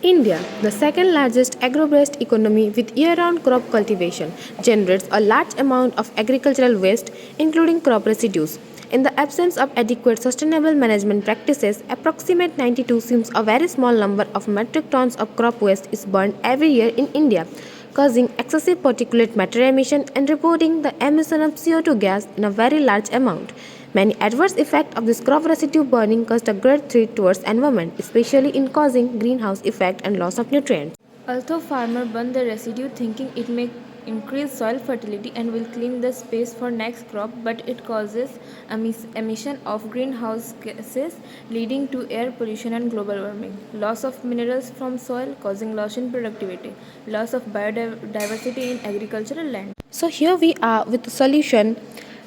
India, the second largest agro-based economy with year-round crop cultivation, generates a large amount of agricultural waste, including crop residues. In the absence of adequate sustainable management practices, approximate 92 seems a very small number of metric tons of crop waste is burned every year in India, causing excessive particulate matter emission and reporting the emission of CO2 gas in a very large amount. Many adverse effects of this crop residue burning cause a great threat towards environment, especially in causing greenhouse effect and loss of nutrients. Although farmers burn the residue thinking it may increase soil fertility and will clean the space for next crop, but it causes emission of greenhouse gases leading to air pollution and global warming, loss of minerals from soil causing loss in productivity, loss of biodiversity in agricultural land. So here we are with a solution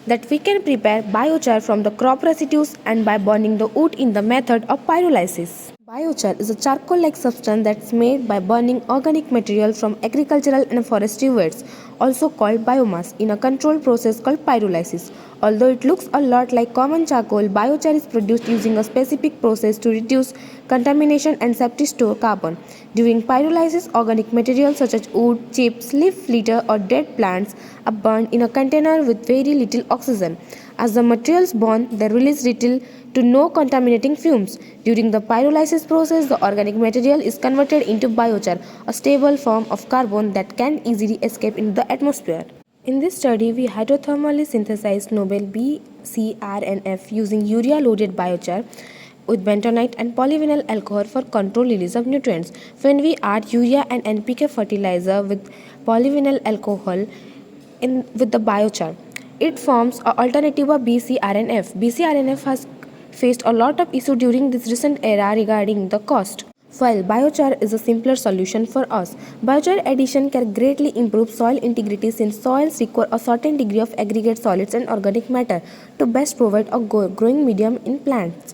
that we can prepare biochar from the crop residues and by burning the wood in the method of pyrolysis. Biochar is a charcoal-like substance that's made by burning organic material from agricultural and forestry waste, also called biomass, in a controlled process called pyrolysis. Although it looks a lot like common charcoal, biochar is produced using a specific process to reduce contamination and safely store carbon. During pyrolysis, organic materials such as wood, chips, leaf litter, or dead plants are burned in a container with very little oxygen. As the materials burn, they release little to no contaminating fumes. During the pyrolysis process, the organic material is converted into biochar, a stable form of carbon that can easily escape into the atmosphere. In this study, we hydrothermally synthesized noble BCRNF using urea-loaded biochar with bentonite and polyvinyl alcohol for controlled release of nutrients. When we add urea and NPK fertilizer with polyvinyl alcohol with the biochar, it forms an alternative of BCRNF. BCRNF has faced a lot of issue during this recent era regarding the cost. While biochar is a simpler solution for us, biochar addition can greatly improve soil integrity since soils require a certain degree of aggregate solids and organic matter to best provide a growing medium in plants.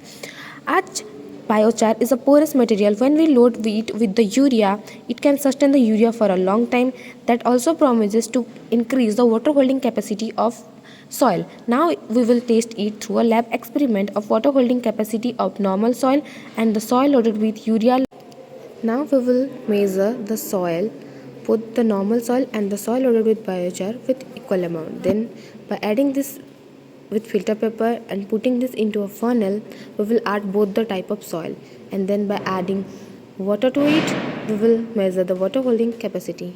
As biochar is a porous material, when we load it with the urea, it can sustain the urea for a long time. That also promises to increase the water holding capacity of soil. Now we will test it through a lab experiment of water holding capacity of normal soil and the soil loaded with urea. Now we will measure the soil, both the normal soil and the soil loaded with biochar with equal amount. Then by adding this with filter paper and putting this into a funnel, we will add both the type of soil, and then by adding water to it, we will measure the water holding capacity.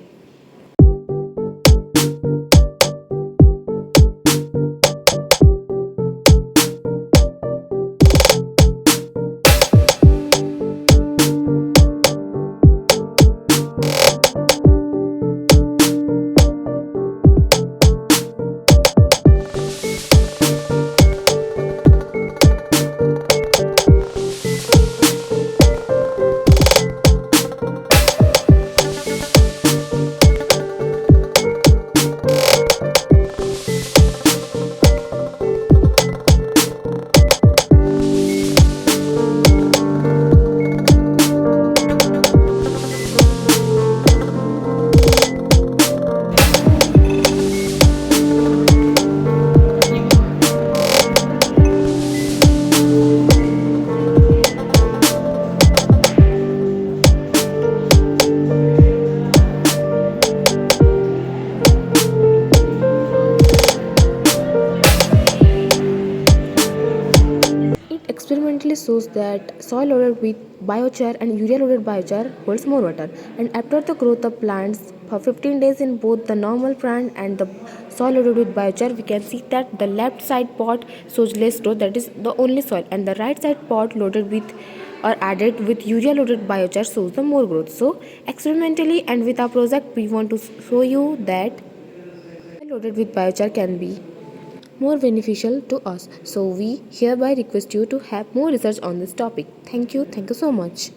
It experimentally shows that soil loaded with biochar and urea loaded biochar holds more water. And after the growth of plants for 15 days in both the normal plant and the soil loaded with biochar, we can see that the left side pot shows less growth, that is the only soil, and the right side pot loaded with or added with urea loaded biochar shows the more growth. So experimentally and with our project, we want to show you that loaded with biochar can be more beneficial to us. So we hereby request you to have more research on this topic. Thank you so much.